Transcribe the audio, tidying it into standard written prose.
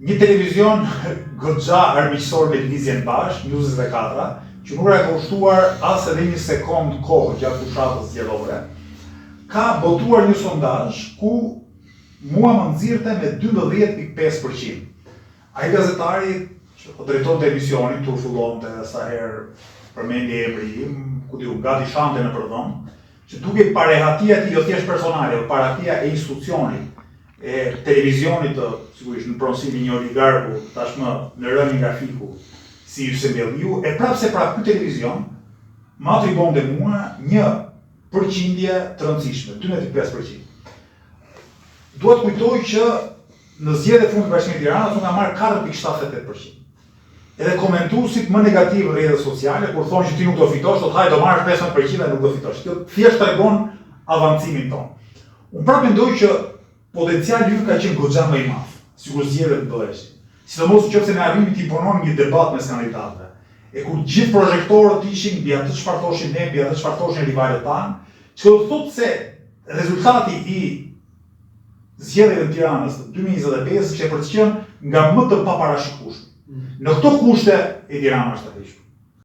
një televizion goxha armiqësor me lëvizjen bashkë, News 24, që nuk ka kushtuar as edhe një sekond kohë gjatë fushatës zgjedhore, ka botuar një sondazh ku mua më nxirrte me 12.5%. Ai gazetari që drejtonte emisionin, tu fillonte sa herë përmendje emri im, ku diu gati shante në përdhëm, që duke parehatia ti jo thjesht personale, por parahatia e institucionit, e televizionit të, sigurisht në pronësimi një oligarku, tashmë në rënjë grafiku, si Yusembelliu, e prapë se prapë ky televizion ma atribonte mua një përqindje të rëndësishme, 12.5%. Duhet kujtoj që në zgjedhjet e fundit të Bashkimit të Tiranës unë kam marrë 4.78%. Edhe komentuesit më negativ në rrjetet sociale, kur thonë që ti nuk do fitosh, thotë hajde do marrësh 15% dhe nuk do fitosh. Kjo thjesht tregon avancimin tonë. Unë prapë mendoj që potenciali ynë ka qenë goxha më i madh, sikur zgjedhjet bëheshin. Sidomos nëse ne arrimim të impononim një debat mes kandidatëve. E kur gjithë projektorët ishin mbi atë çfarë thoshin ne, mbi atë çfarë thoshin rivalët tanë, që do thotë se rezultati i zgjedhjeve të Tiranës të 2025 që përcjell nga më të paparashikueshme. Në këto kushte e Tirana është të hequr.